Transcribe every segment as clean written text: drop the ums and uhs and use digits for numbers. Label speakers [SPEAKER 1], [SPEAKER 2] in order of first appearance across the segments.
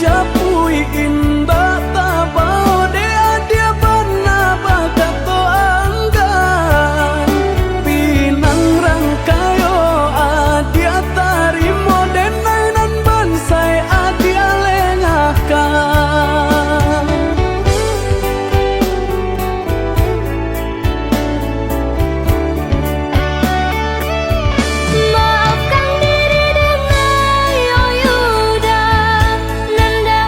[SPEAKER 1] japui indah tabao de adia bana bakato anggan pinang rangkayo adia tarimo denainan bansai adia lengakan
[SPEAKER 2] maafkan diri dengan yoyuda nanda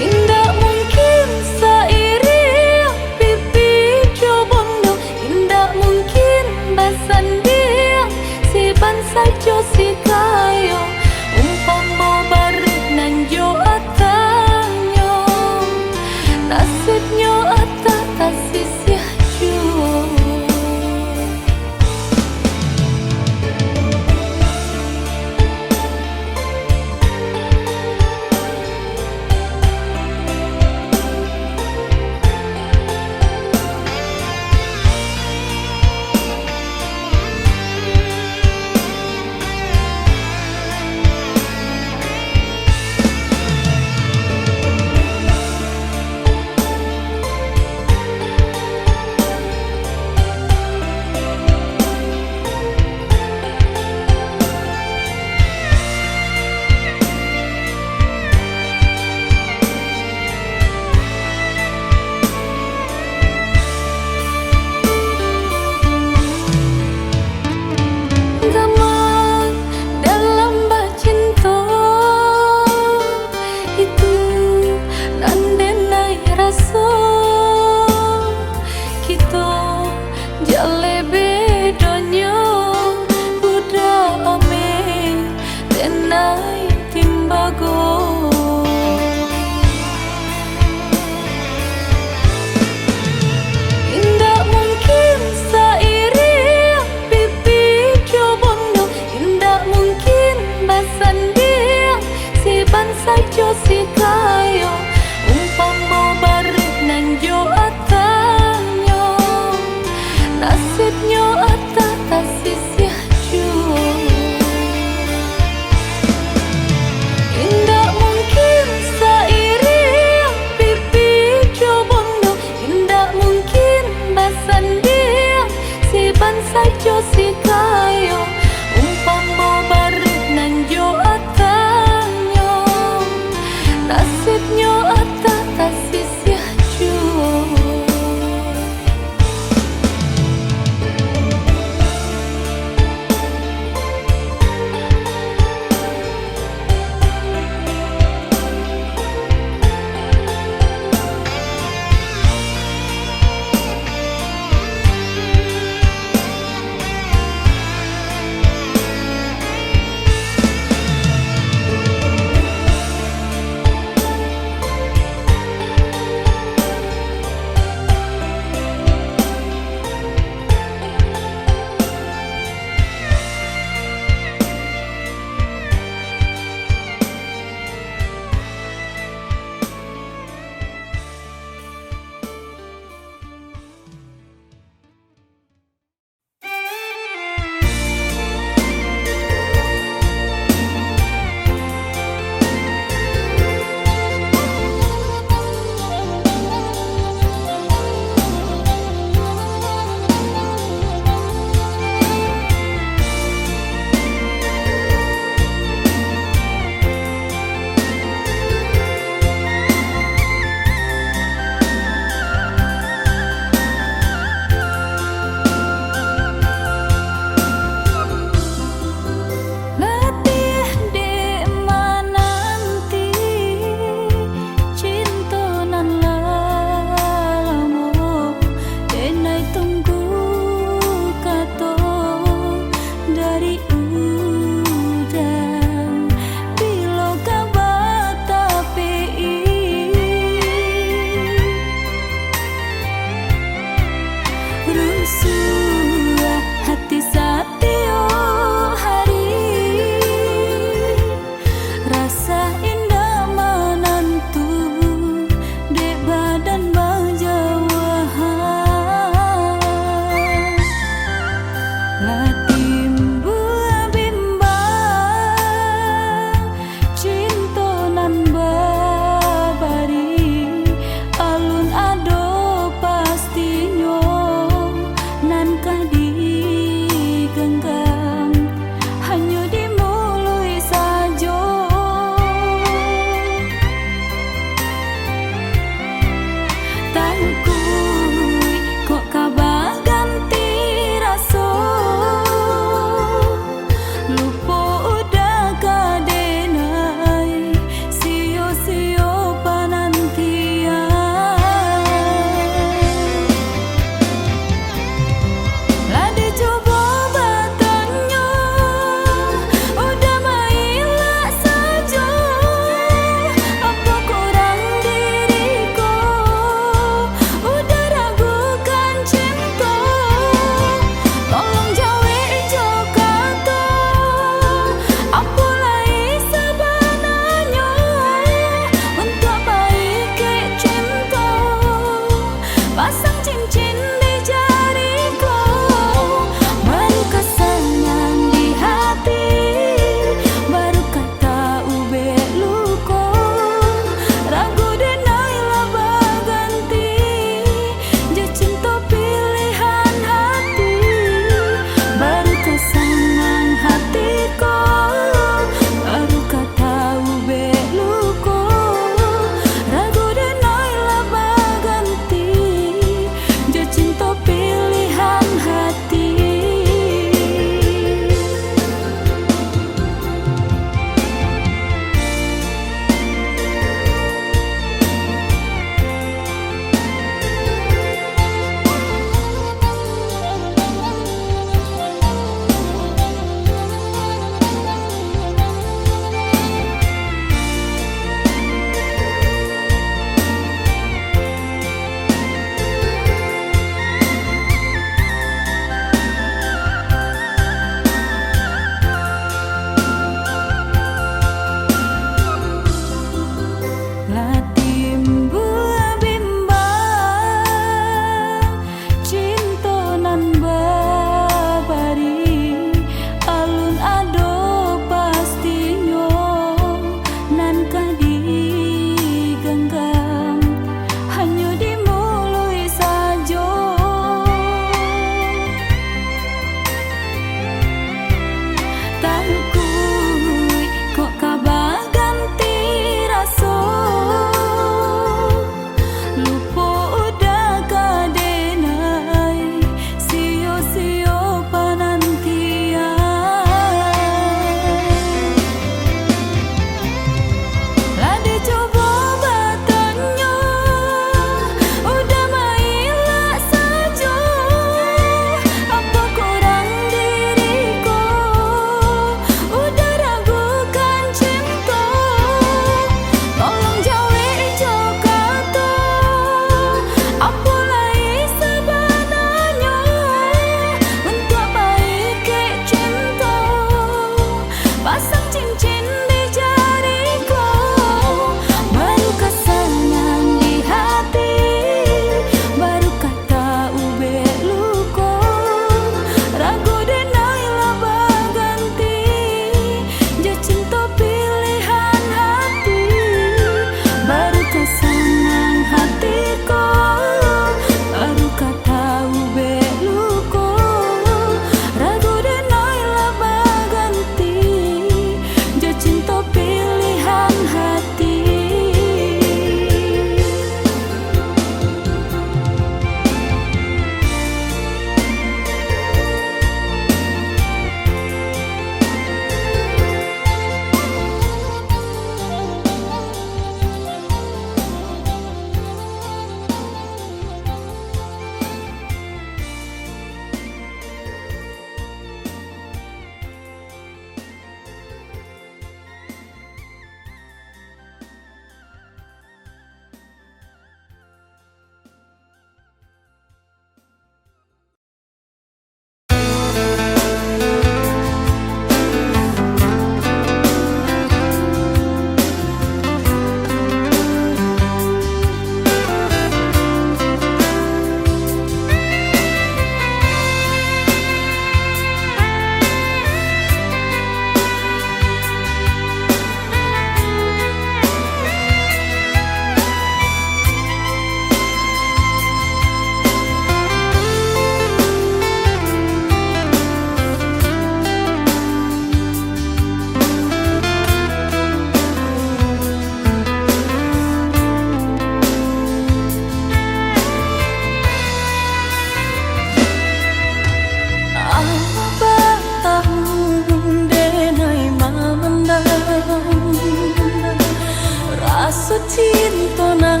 [SPEAKER 2] cintonan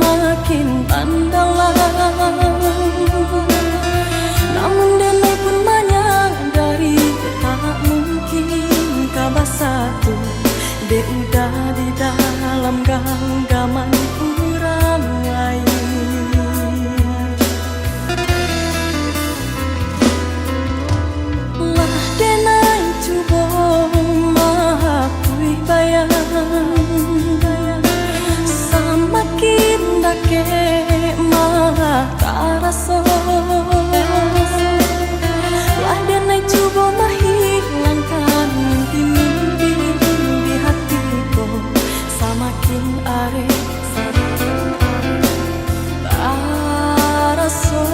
[SPEAKER 2] makin mendalam. Namun denai pun menyadari tak mungkin kabar satu. Dia udah di dalam genggaman orang lain. Lah denai cuba mengakui bayang, semakin dake malah tak rasa. Lah denai cuba menghilangkan mimpi di hatiku, semakin are tak rasa.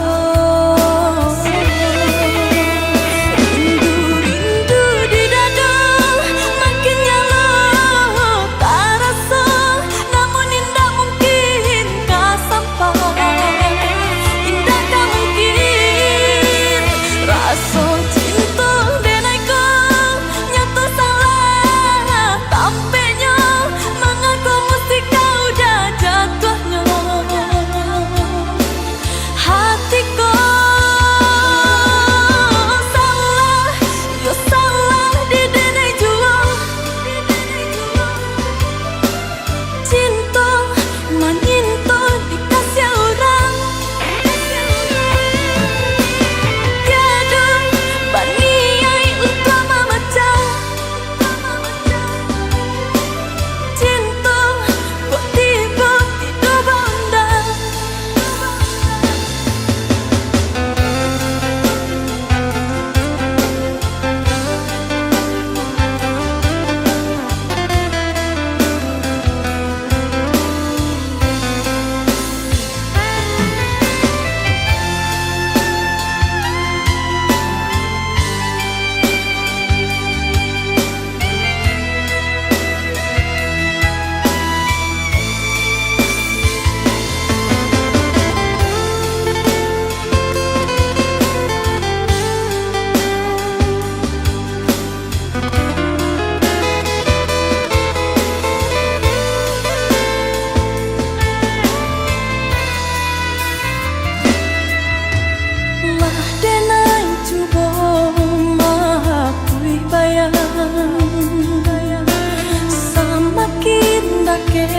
[SPEAKER 2] Semakin dake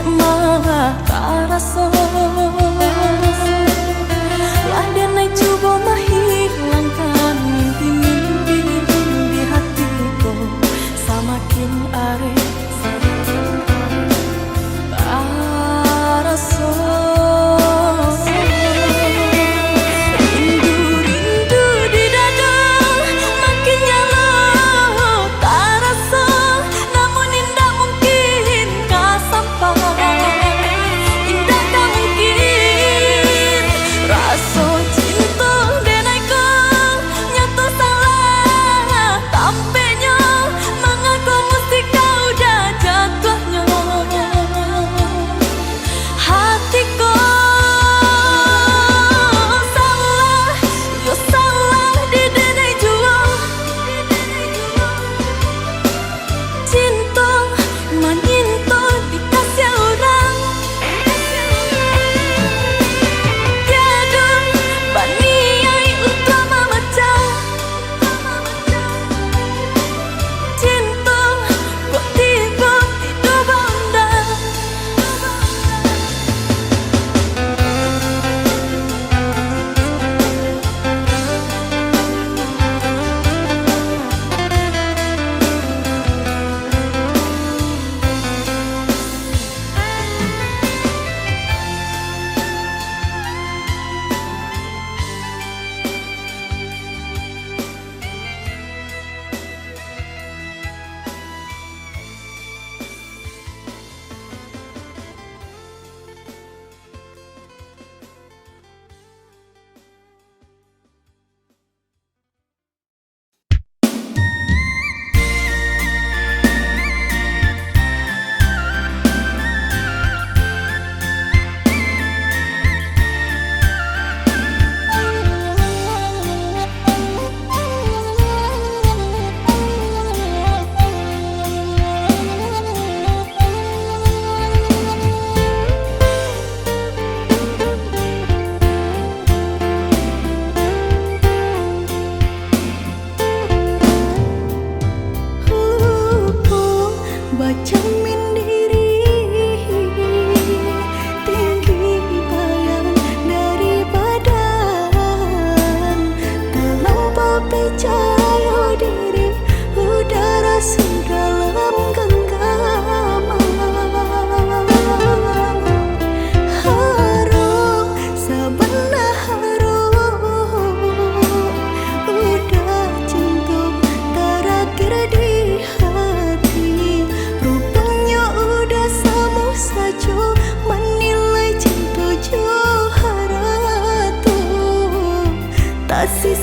[SPEAKER 2] malah tak rasa. Lah denai cuba menghilangkan mimpi di hatiku, semakin are tak rasa. Indah tak mungkin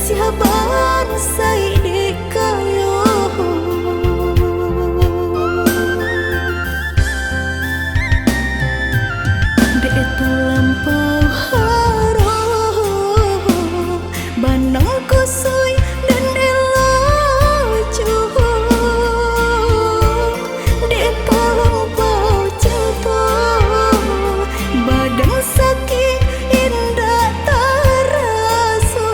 [SPEAKER 2] siaban saidi kayo dek terlampau harum banang kusui dan elacuh dek terlampau cinta badan sakit indah terasa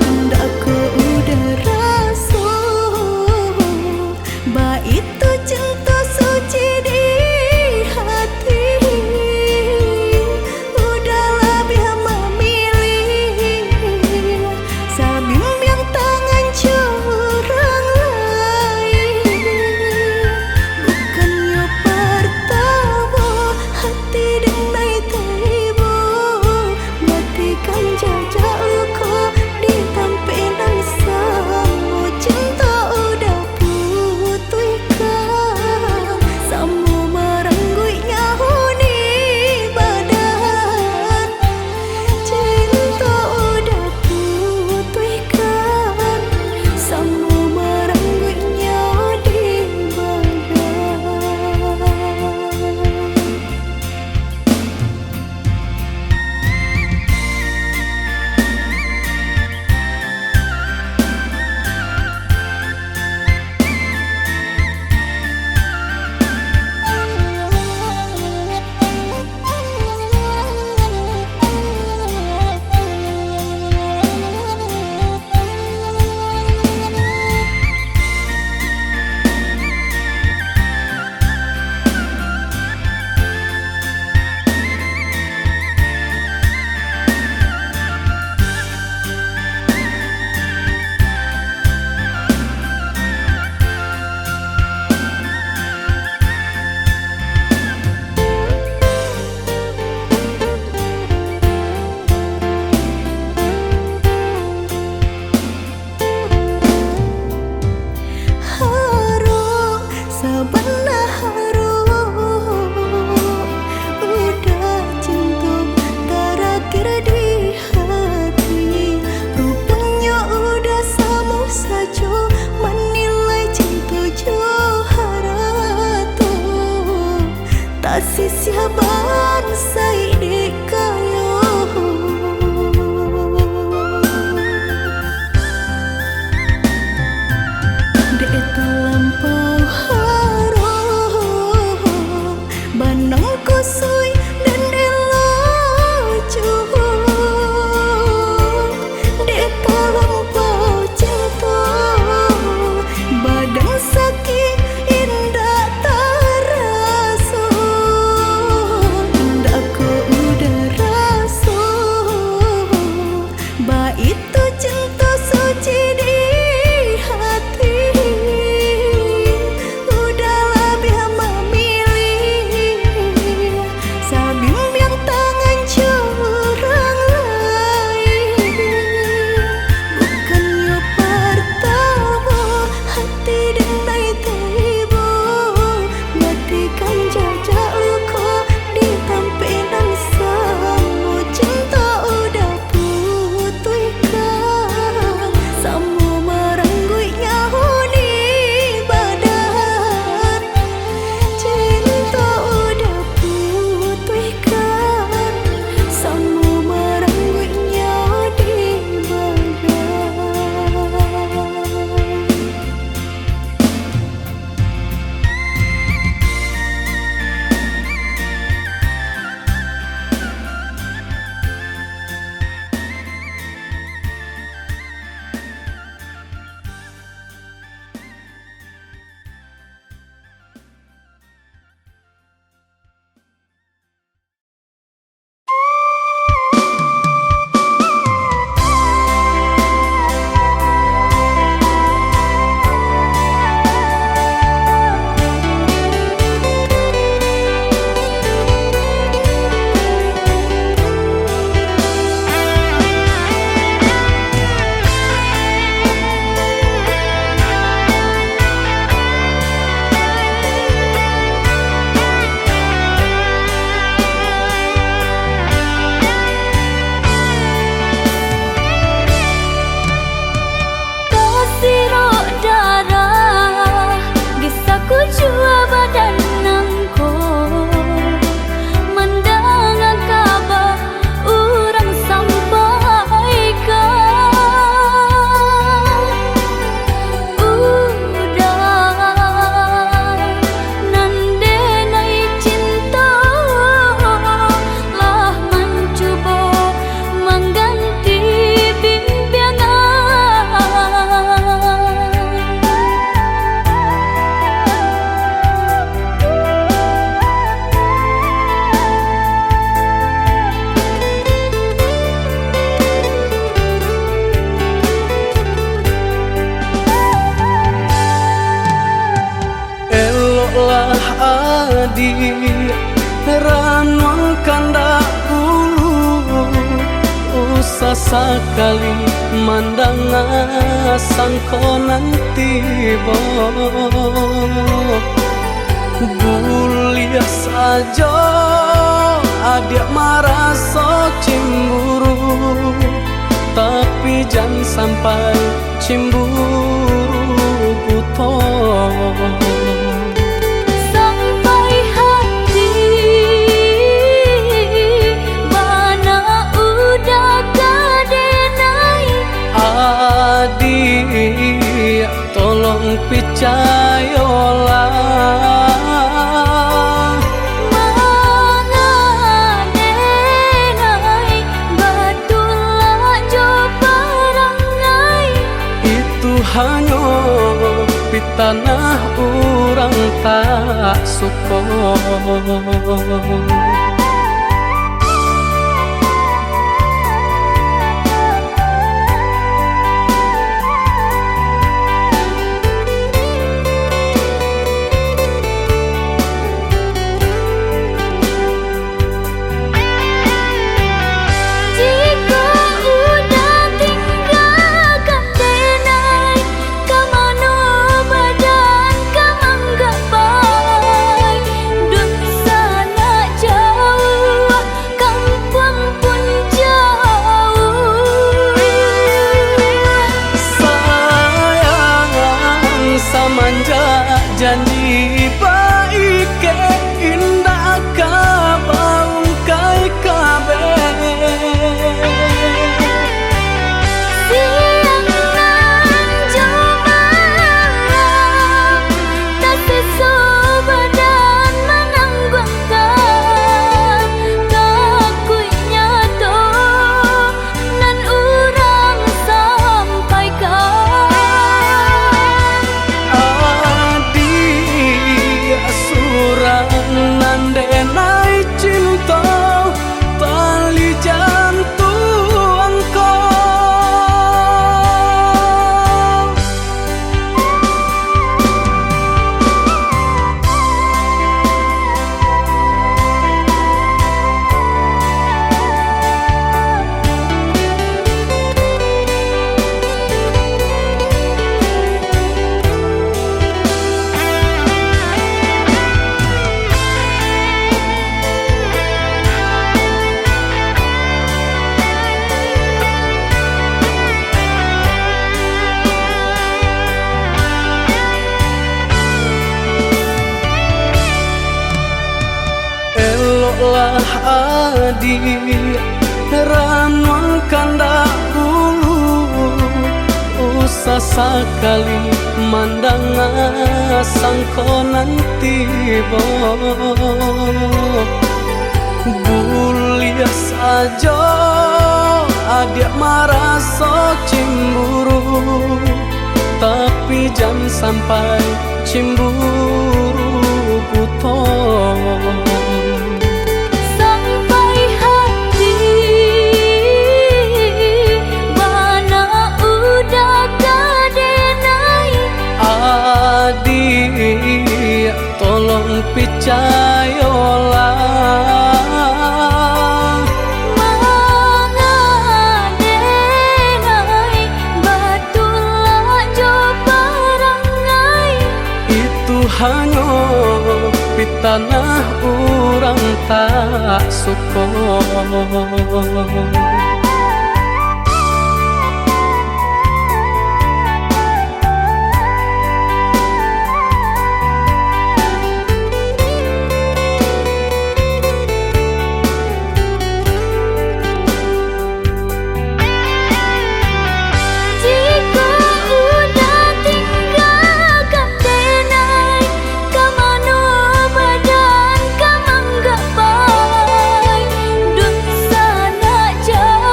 [SPEAKER 2] indah ku udah rasa ba itu cinta suci di hati udahlah biar memilih sabimbing tangan curang lain bukannya pertama hati denai tiba matikan jajak luka di tampilan sama cinta udah putihkan sama merengguinya huni badan cinta udah putihkan sama merengguinya di badan. Harum, sebelah harum udah cinta terakhir di hati rupanya udah sama saja menilai cinta Joharato tak siaban saidi kayo dek terlampau harum banang kusui dan elacuh dek terlampau cinta badan sakit indah terasa indah ku udah rasa ba itu cinta suci di hati udahlah biar memilih
[SPEAKER 1] Ranuang kandak ulu usah sekali mandang sangkonan tiba buliah saja adik merasa cemburu tapi jangan sampai cemburu buta
[SPEAKER 2] sampai hati mana udah kadenai
[SPEAKER 1] adik tolong percayalah hanya di tanah orang tak suka. Janji baik ke indah kabau kai kabe
[SPEAKER 2] siang nan jumalang tak sesu badan menanggungkan kakunya to nan urang sampaikan
[SPEAKER 1] nandenai cinta tali jantuangku lah adik ranuang kandak ulu usah sekali mandang sangkonan tiba buliah saja adik merasa cemburu tapi jangan sampai cemburu buta adik tolong percayalah
[SPEAKER 2] mengadenai batulah jo perangai
[SPEAKER 1] itu hanya di tanah orang tak suka.
[SPEAKER 2] Jauh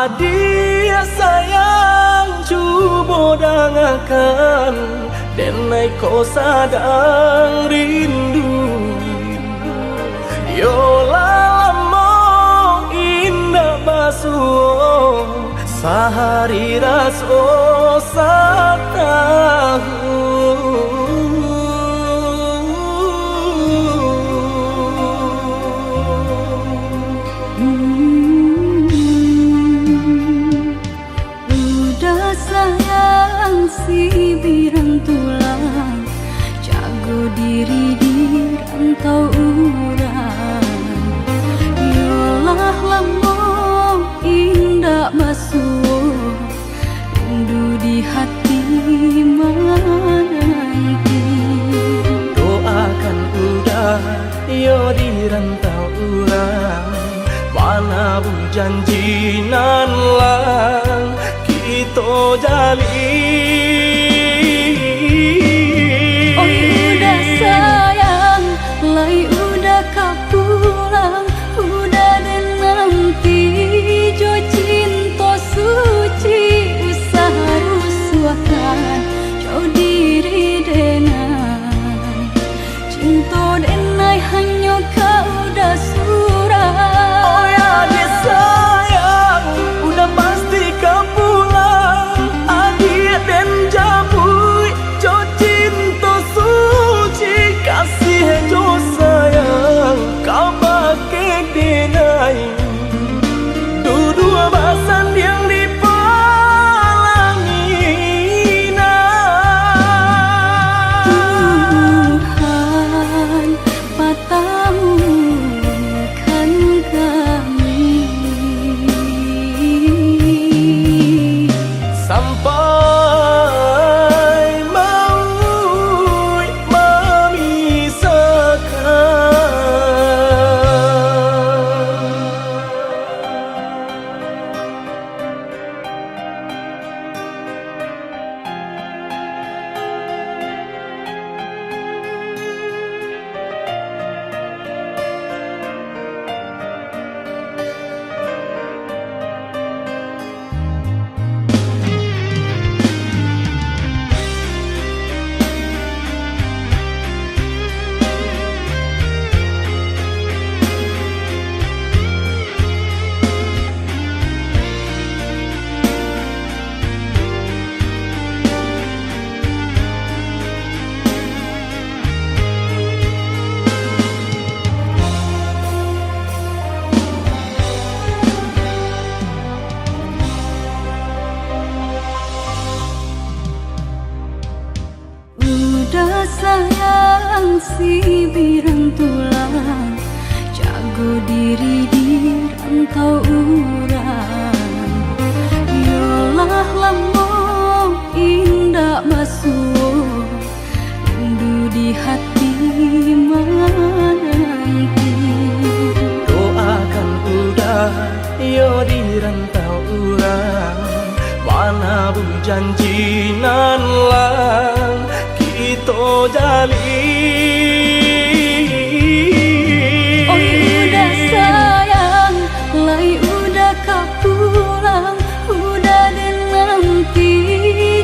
[SPEAKER 1] Adia sayang cuba dengarkan, denai kau sadang rindu. Yola lama indah basuh, sehari raso satahu.
[SPEAKER 2] Udah sayang si birang tulang, jago diri di rantau urang. Yolah lamo indah basuh, rindu di hati menanti.
[SPEAKER 1] Doakan udah yo di rantau urang, mana bu janji nan lang kita jalin.
[SPEAKER 2] Oh udah sayang, lai udah kau pulang, udah dan nanti jo cinta suci usaha rusuhkan jauh diri denai, cinta denai hanya kau udah surah.
[SPEAKER 1] Oh ya dia sayang, udah pasti kau pulang. Adia dan jabui, jo cinta suci kasih jo sayang, kau pakai denai. Dua basan yang dipalangina.
[SPEAKER 2] Tuhan patahkan kami
[SPEAKER 1] sampai maut
[SPEAKER 2] Udah sayang si birang tulang, jago diri di rantau urang. Yolah lamo indah basuh, rindu di hati menanti.
[SPEAKER 1] doakan udah yo di rantau urang, mana bu janji nan lang kita jalin.
[SPEAKER 2] Oh udah sayang, lai udah kau pulang, udah dan nanti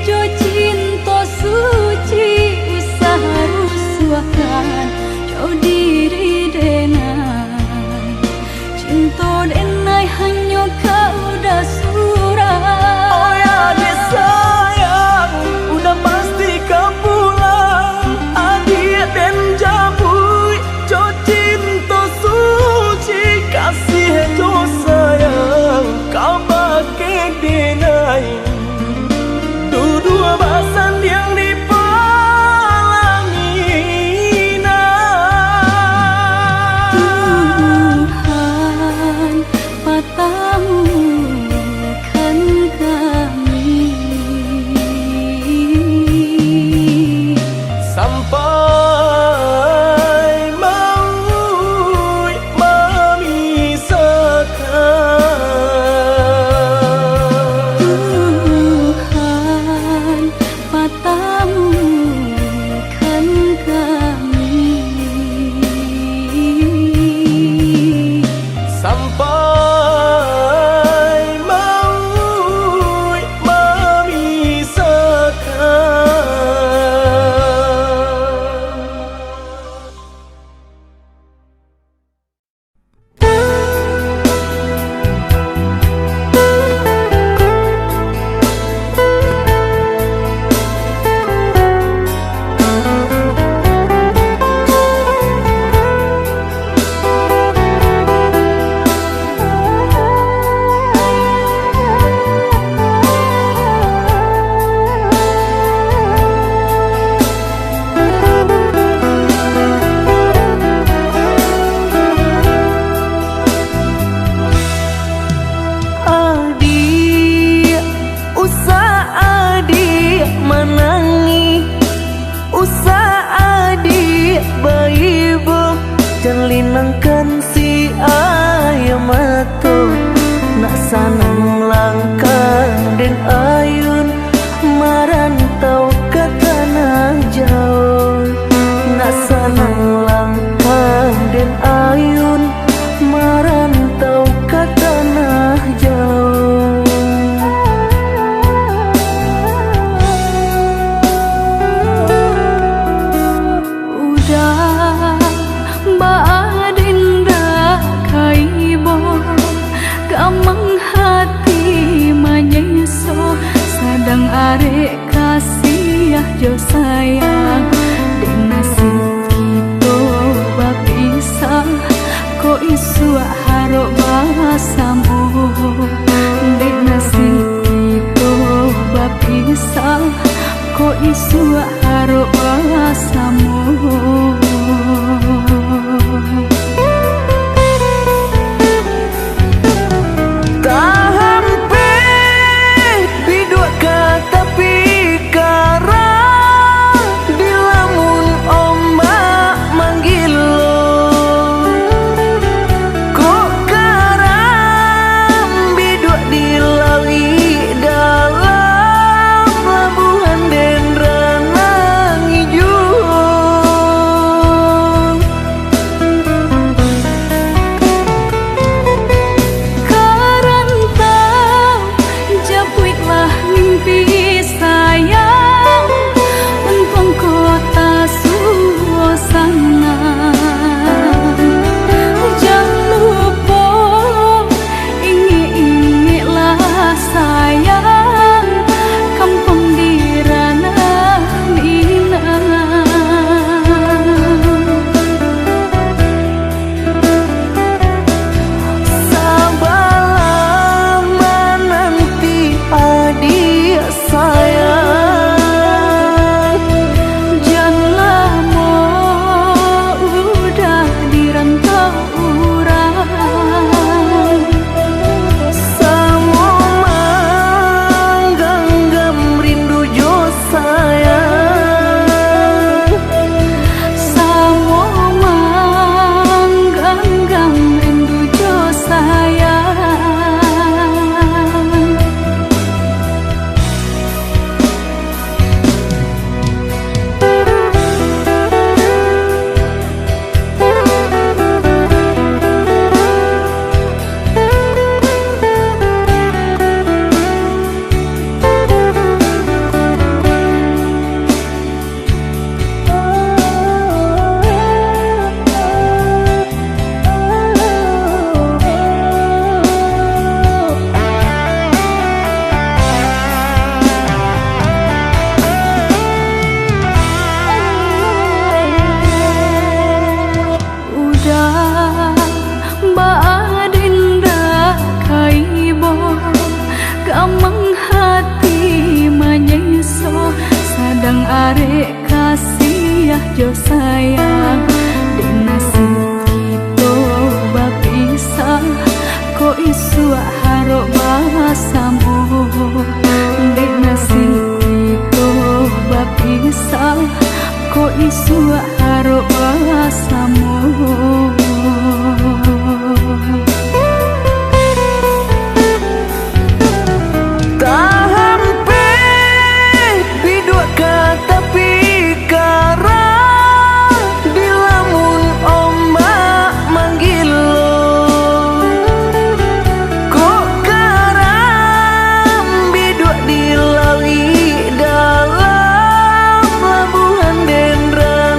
[SPEAKER 2] jo cinta suci usaha rusuhkan jauh diri denai, cinta denai hanya kau udah surah.
[SPEAKER 1] Oh ya dia sayang, udah pasti kau pulang. Adia dan jabui, jo cinta suci kasih jo sayang, kau pakai denai. Dua basan yang dipalangina.
[SPEAKER 2] Udah badinda kaibo gamang hati manyeso sadang arek kasih jo sayang dek nasib kita bapisah ko isu harok basamu dek nasib kita bapisah ko isu harok basamu. Gamang hati manyeso sadang arek kasih jo sayang dek nasib kita bapisah ko isu harok basamu dek nasib kita bapisah ko isu harok basamu.
[SPEAKER 1] Lawi dalam labuhan Dendra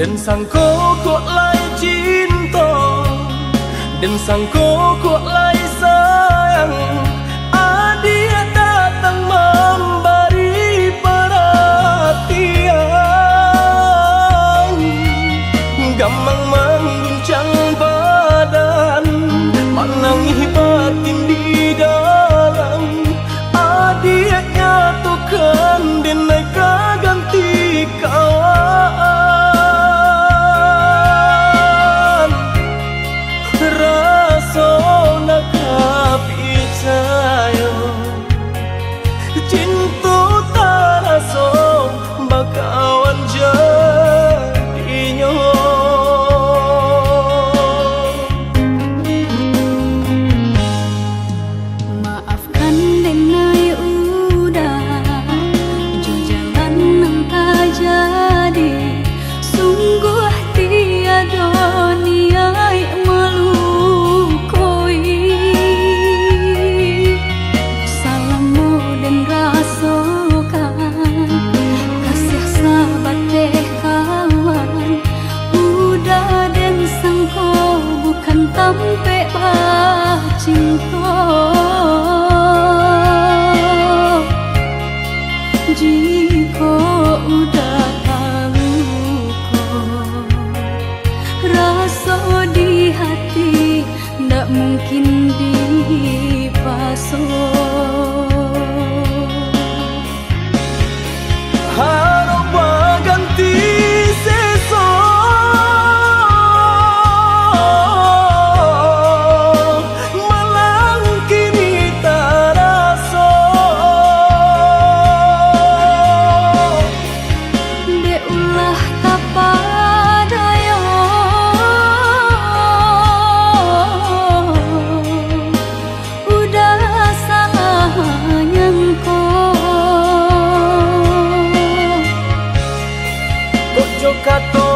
[SPEAKER 1] Dan sangko kok lai cinta, dan sangko kok lai sayang. Dia datang memberi perhatian, gamang mengguncang badan, menangis batin di dalam. Dia nyatukan denai ganti kawan. Rasa nak percaya cinta tak rasa bakawan jadinya.
[SPEAKER 2] Maafkan denai udah jo jalan nang tak jadi. Sungguh tiada niat melukoi. Salahmu dan rasakan kasih sahabat deh kawan. Udah dan sangko bukan tampe bah cinta. Jika udah tahu kok rasa di hati ndak mungkin dipasok.
[SPEAKER 1] Harap ganti sesok, malang kini tak rasa.
[SPEAKER 2] Dek ulah tapadaya, udah salah nyangko.
[SPEAKER 1] Kojo kato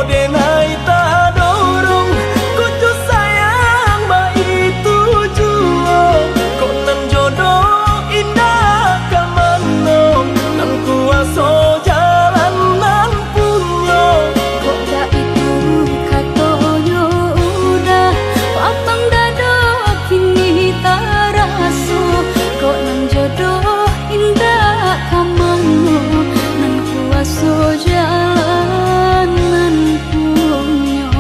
[SPEAKER 1] denai tak dorong, kojo sayang ba itu juo. Kok nan jodoh indah kamano, nan kuaso jalan nan punyo.
[SPEAKER 2] Kok dah itu katonya udah papang dado kini tak rasa. Kok nang jodoh indah kamano, nan kuaso jalan nan punyo.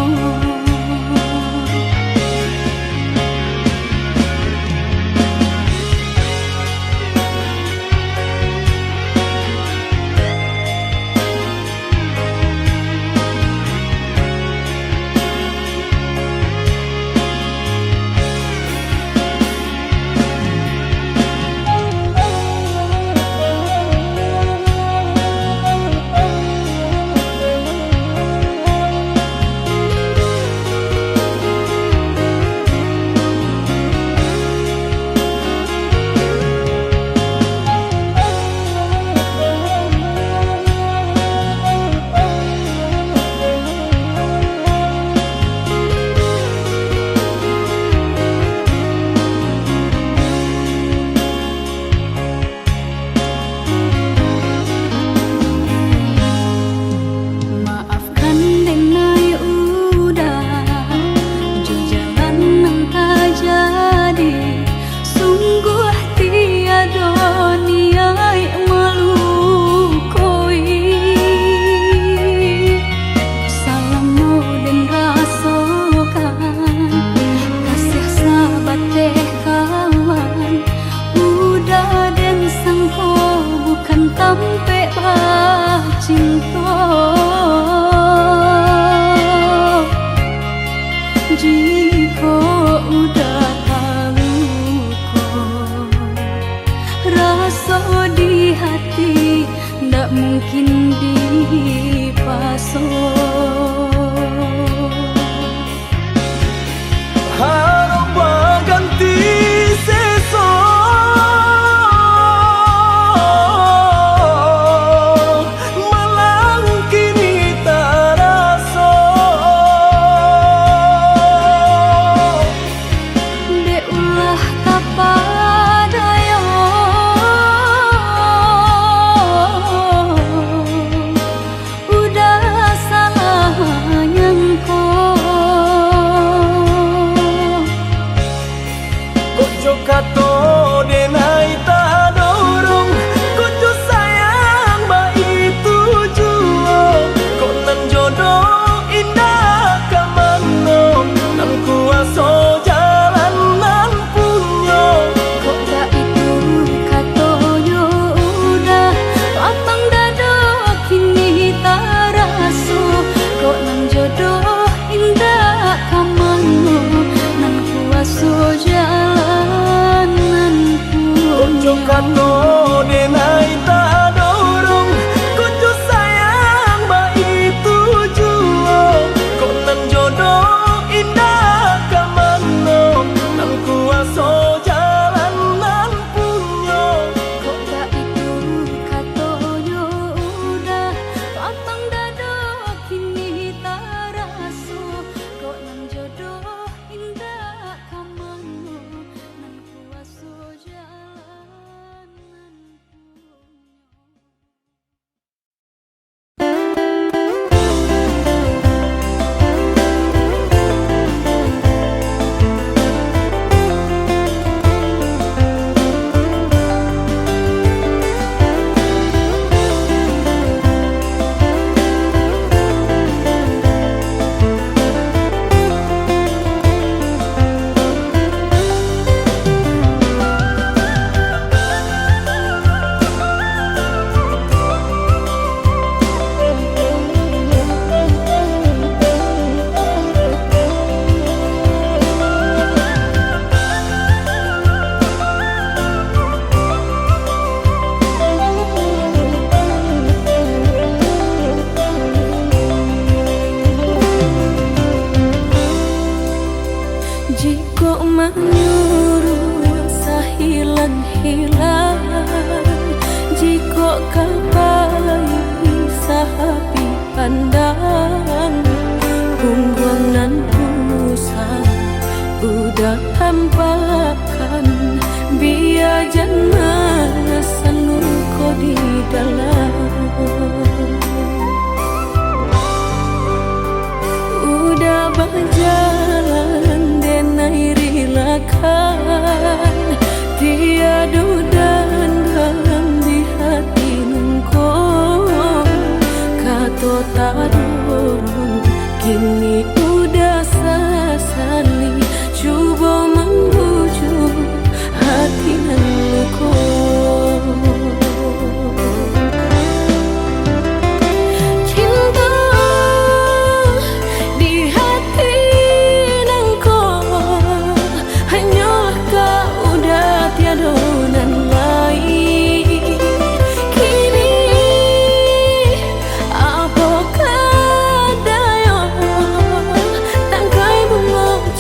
[SPEAKER 2] Maafkan denai udah jo jalan nang tak jadi. Sungguh tiada niat melukoi. Salahmu dan rasakan kasih sahabat deh kawan. Udah dan sangko bukan tampe bah cinta. Jika udah tahu kok rasa di hati ndak mungkin dipasok.
[SPEAKER 1] Harap ganti sesok, malang kini tak rasa.
[SPEAKER 2] Dek ulah tapadaya, udah salah
[SPEAKER 1] Ojo kato denai tak dorong kudu sayang baik tujuan kok nan jodoh indah kamano nan kuaso jalan nan punyo
[SPEAKER 2] Kok tak itu katoyo udah lapang dado kini tak rasu Kok nang jodoh indah kamano nang kuaso jalan nan
[SPEAKER 1] Ojo kato denai tak dorong kudu sayang baik tujuan kok nan jodoh indah kamano nan kuaso jalan nan punyo
[SPEAKER 2] Kok tak itu katoyo udah lapang dado kini tak rasu Kok nang jodoh indah kamano nang kuaso jalan nan Jika menyuruh sahilang-hilang Jika kapai sahabi pandang Punggung nan pusat udah tampakan Biar jangan sanu ko di dalam Udah berjalan denai rilakan Tiada dan dalam di hati nungko Kato tak dorong kini udah sasali Cuba membujuk hati nungko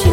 [SPEAKER 2] Cinta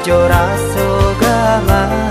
[SPEAKER 1] ojo raso gaman.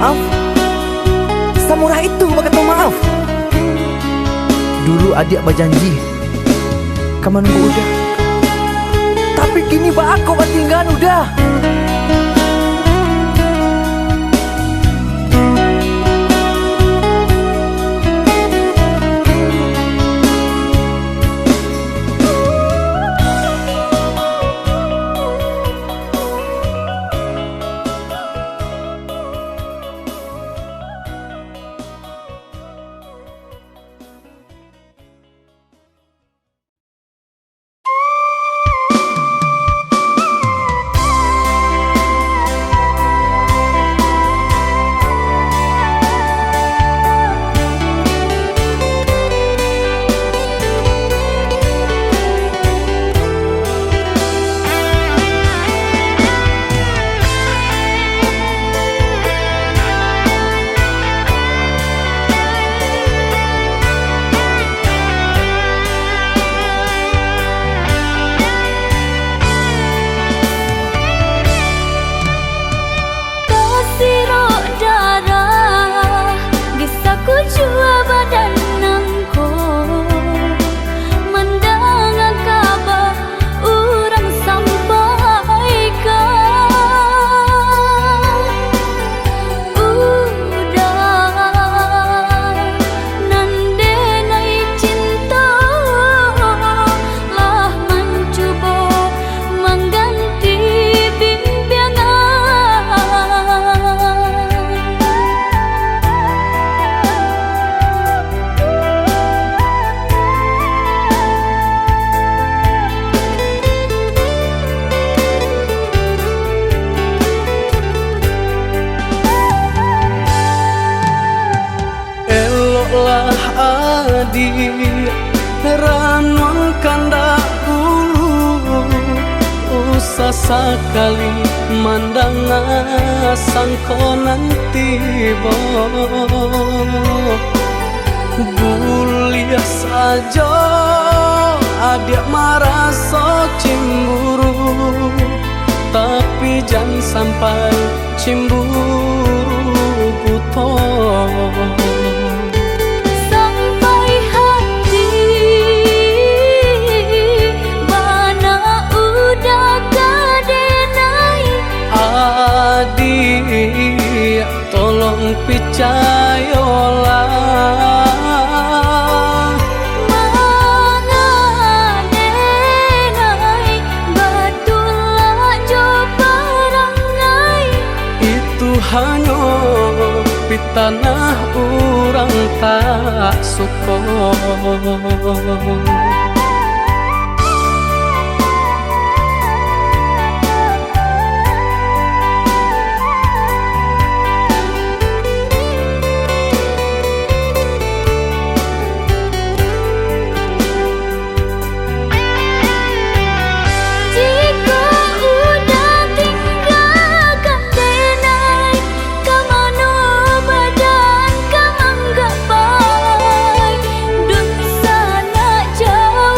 [SPEAKER 3] maaf? Samurah itu bakal maaf. Dulu adik berjanji kamu nunggu udah, tapi kini aku tinggal udah.
[SPEAKER 4] Ranwangkan dahulu usah sekali mandang sangko nanti buliah saja adik marah so cemburu, tapi jangan sampai cemburu buto. Adik, tolong percayalah,
[SPEAKER 2] mangadenai batulah jo perangai.
[SPEAKER 4] Itu hanya pitanah orang tak suka.
[SPEAKER 2] Jauh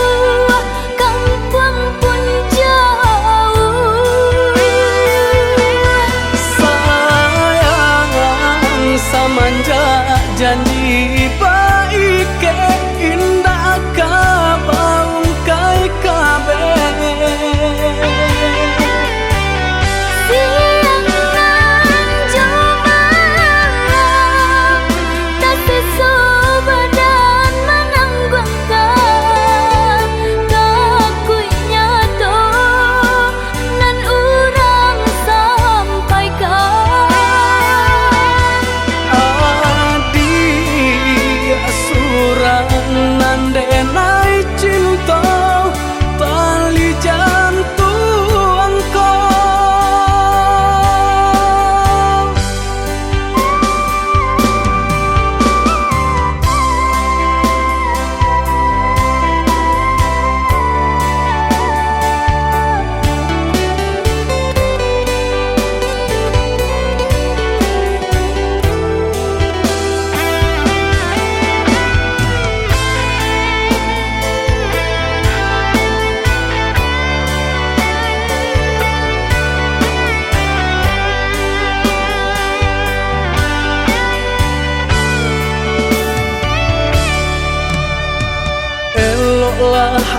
[SPEAKER 4] bah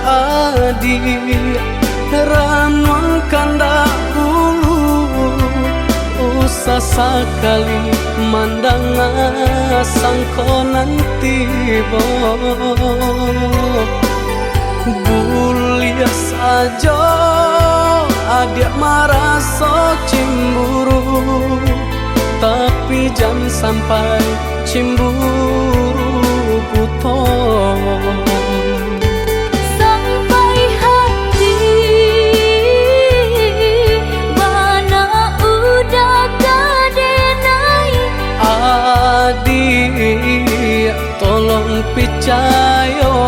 [SPEAKER 4] adi ranuang kanda ulu usah sekali mandang sangkonan tiba bulia saja adik merasa cemburu tapi jangan sampai cemburu buto
[SPEAKER 2] sampai hati mana udah kadenai
[SPEAKER 4] adik tolong percayalah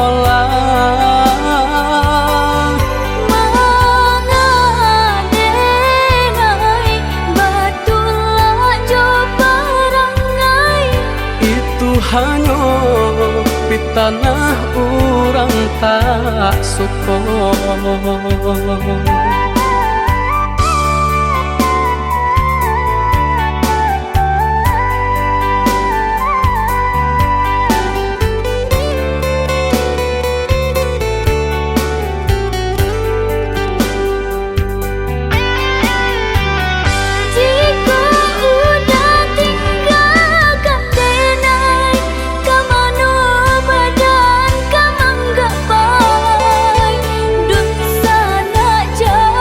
[SPEAKER 4] hanya pitanah orang tak suka.
[SPEAKER 2] Jauh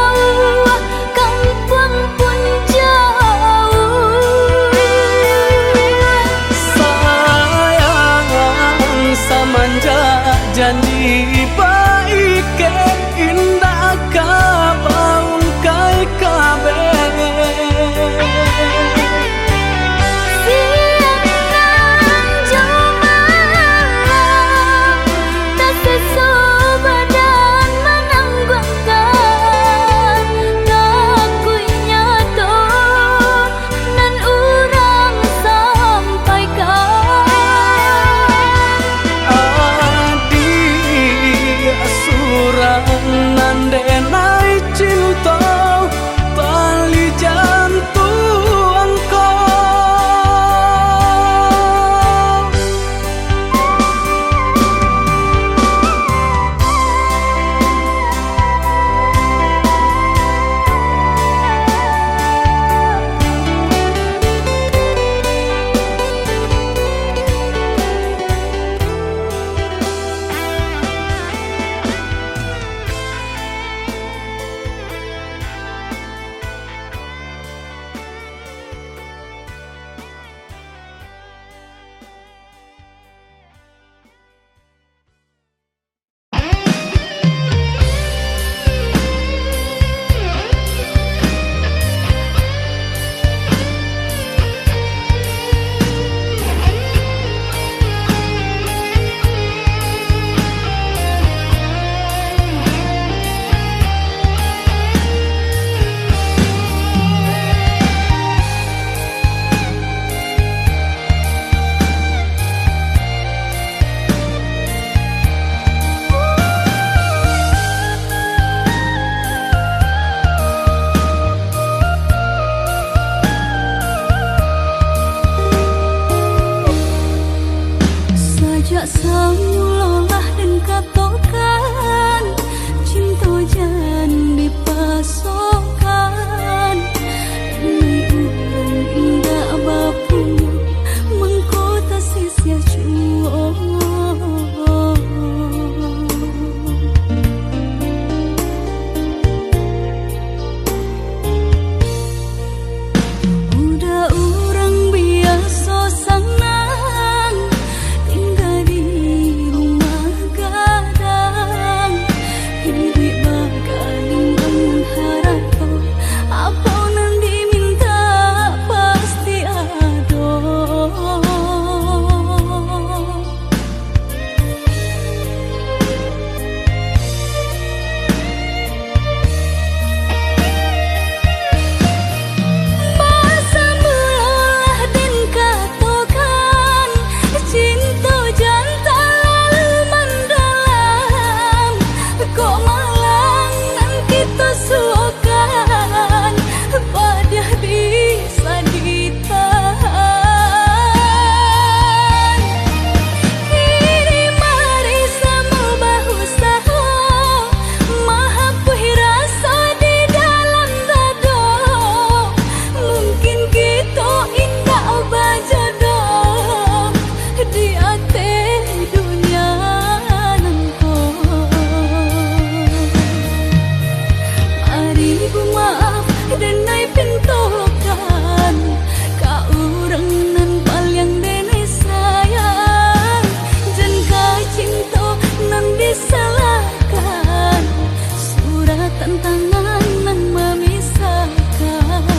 [SPEAKER 2] maaf dan nai pintokan ka urang nan palyang denai sayang jan ka cinta nan disalahkan suratan tangan nan memisahkan.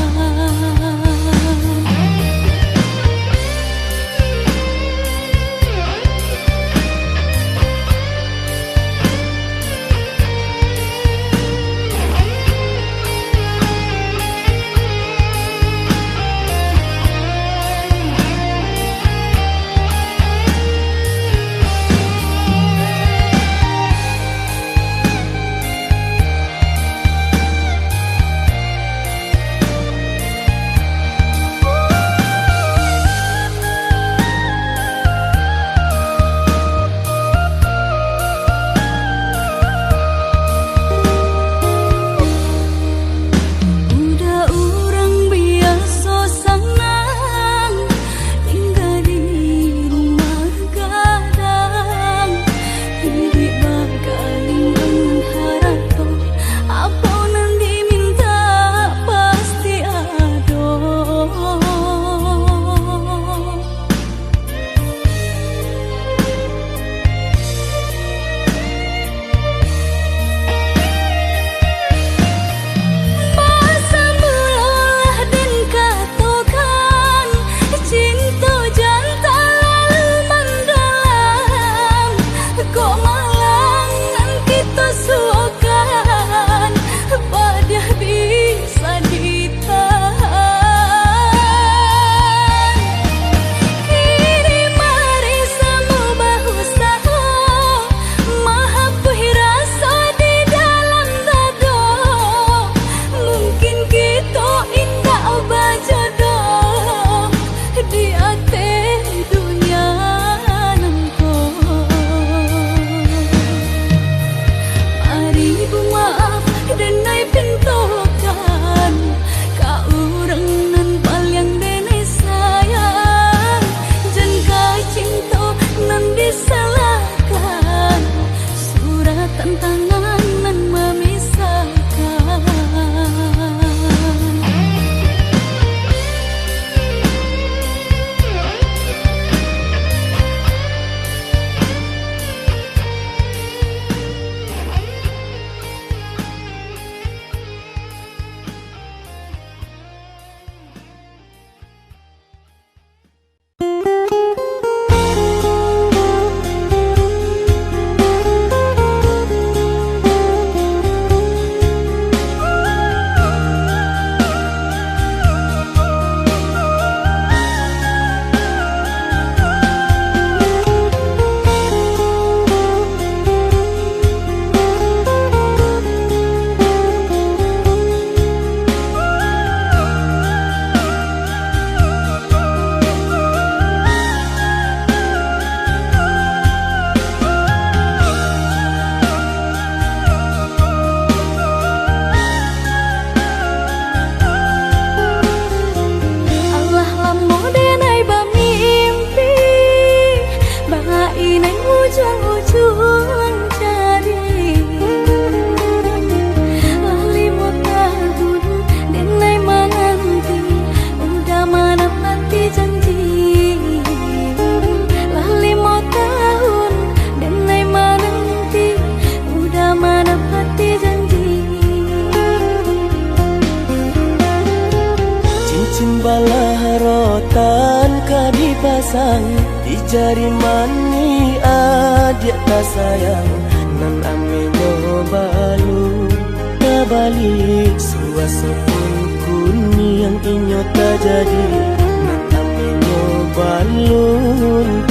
[SPEAKER 1] pasang di jari mani adik tak sayang nan amenyo balu tak balik suasa pun kuni yang inyo tak jadi nan amenyo balu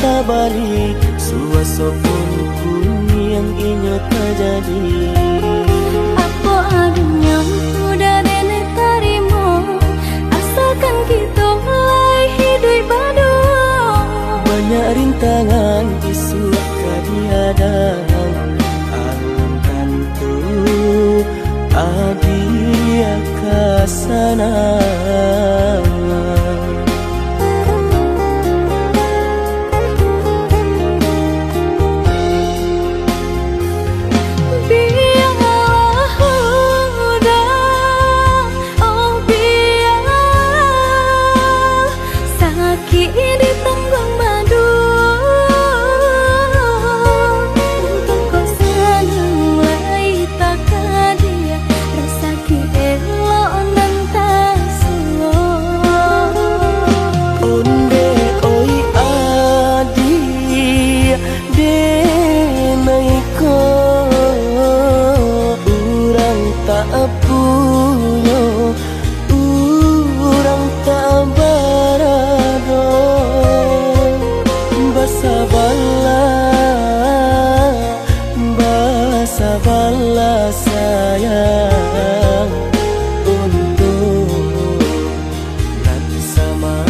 [SPEAKER 1] tak balik suasa pun kuni yang inyo tak jadi.
[SPEAKER 2] Apa adanya udah nenek tarimo asalkan kita mulai hidup baru.
[SPEAKER 1] Banyak rintangan disuap kadihadang alun tentu adia kasana.
[SPEAKER 2] Biarlah udah
[SPEAKER 1] tak punya, urang tak barado. Basa bala sayang untuk nan samantara.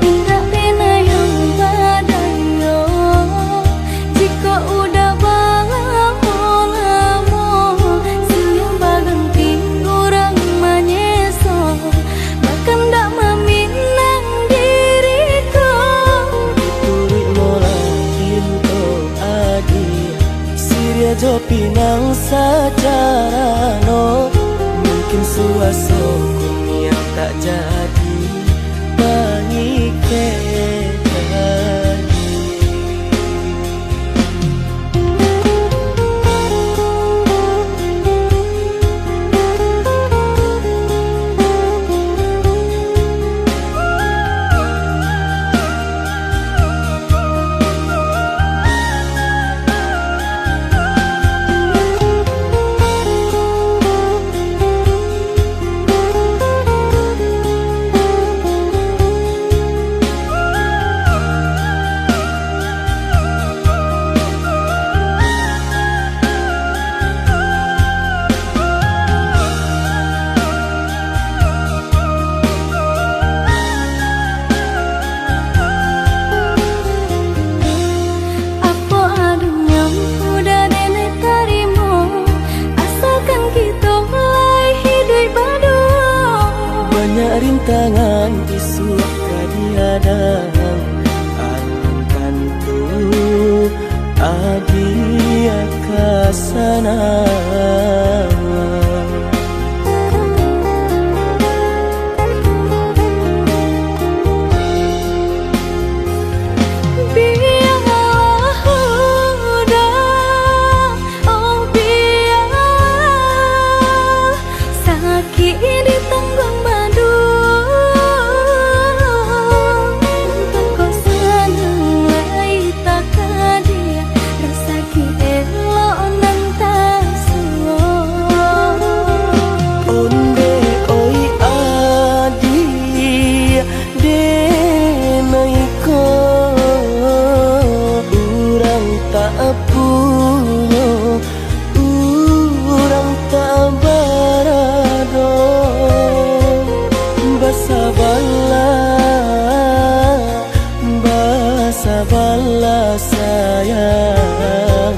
[SPEAKER 2] Tidak pernah yang badayo jika udah lamo siang baganti orang manyeso bahkan tak meminang diriku.
[SPEAKER 1] Turi mola pinto adi Siria jo pinang secara no. Mungkin suaso yang tak jadi pangike tadi. Rintangan isuak kadiadang alangkan tu adia kasana. Bala sayang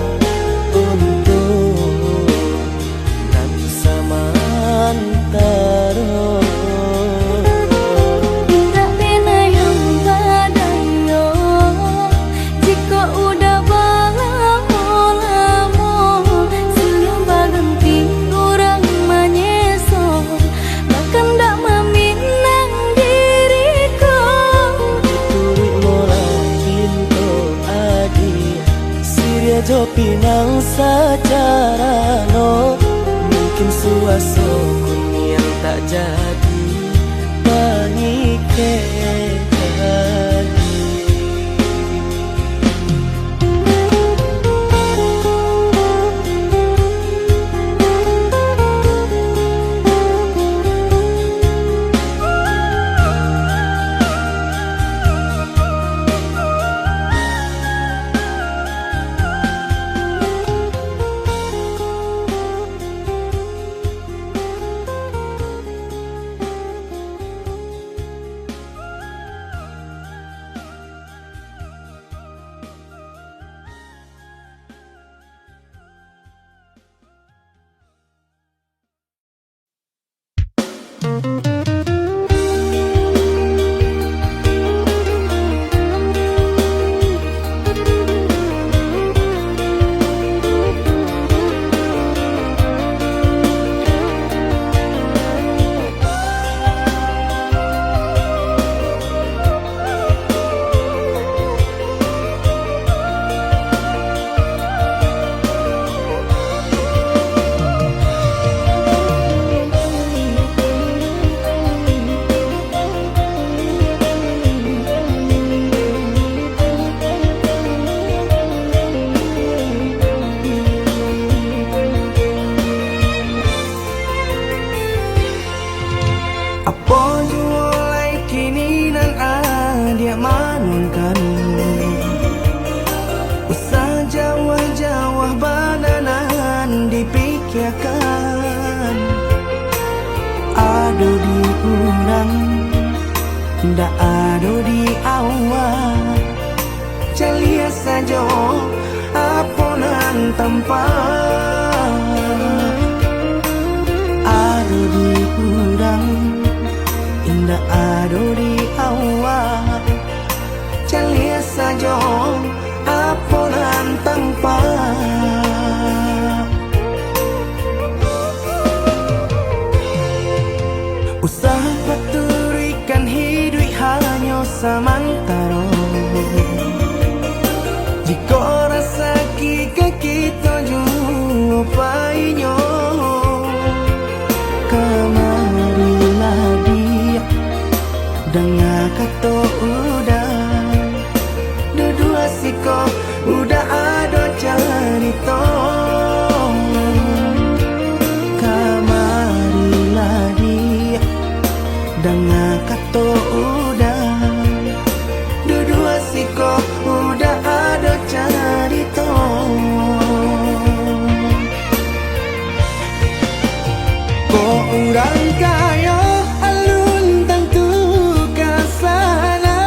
[SPEAKER 1] untuk nan samantara.
[SPEAKER 2] Tidak pernah yang badayo jika udah lamo siang baganti orang manyeso bahkan tak meminang diriku.
[SPEAKER 1] Turi mola pinto adi Siria jo pinang secara no. Mungkin suaso yang tak jadi pangike tadi. sia-siakan. Ado di urang, ndak ado di awak. Celia saja aponan tanpa. Ado di urang, ndak ado di awak. Celia saja aponan tanpa. Usaha paturikan hidup hanya samantara. Jika rasa kita jumpainya, kemarilah dia dengan kata udah. Dua siko udah ada cerita. Kemarilah dia dengan kata udah. Dua siko udah ada cerita. Kok orang kaya alun tentu kasana.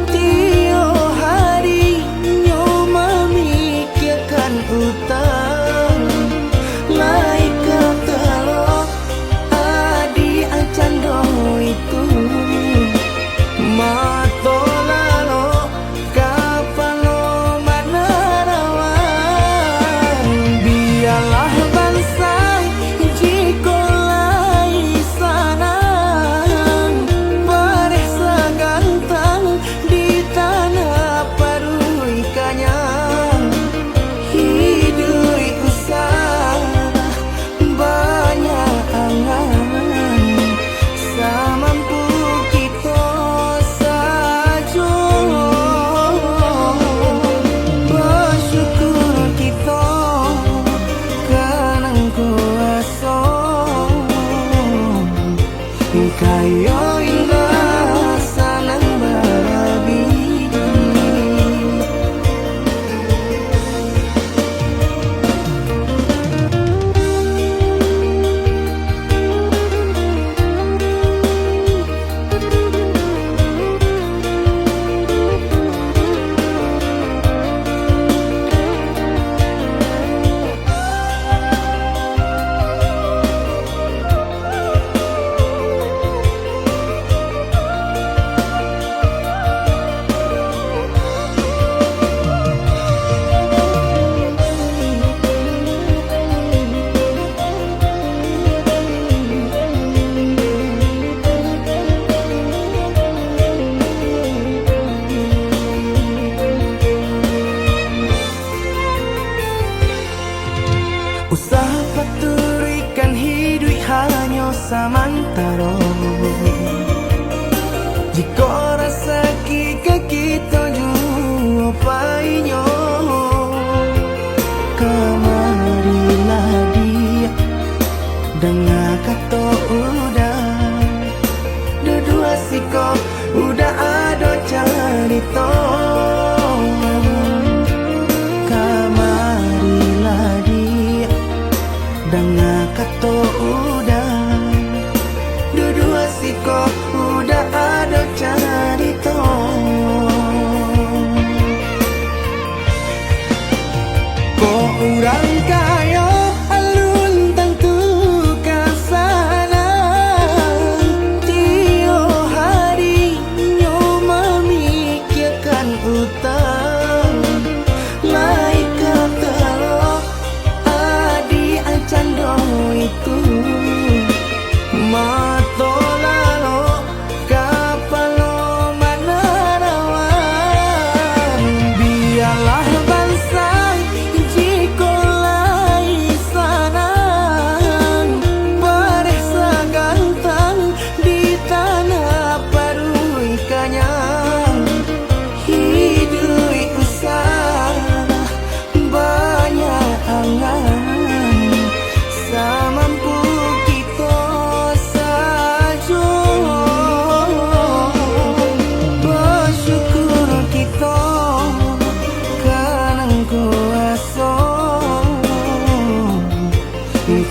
[SPEAKER 1] Tiap hari nyo memikirkan utang. Lai kata lo adi acando itu. Mato lalo kapalo manarawan. Biarlah bangsa jiko lai sanang. Paresa gantang di tanah parui kanyang. Hidup usah banyak angan. Samampu kita saja. Bersyukur kita kanang kuasa. Kaya indah sanang barabi. Usaha paturikan hidup hanya samantara. Jika rasa kita jumpainya, kemarilah dia dengan kata udah. Dua siko udah ada cerita. Kemarilah dia dengan kata udah. Dua siko udah ada cerita. Kok orang kaya alun tentu kasana. Tiap hari nyo memikirkan utang. Lai kata lo adi acando itu.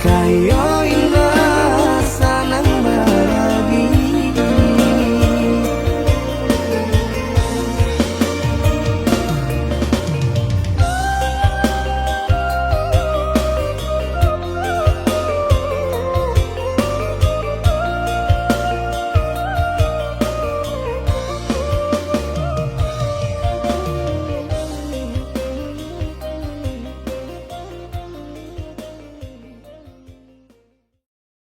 [SPEAKER 1] Kayo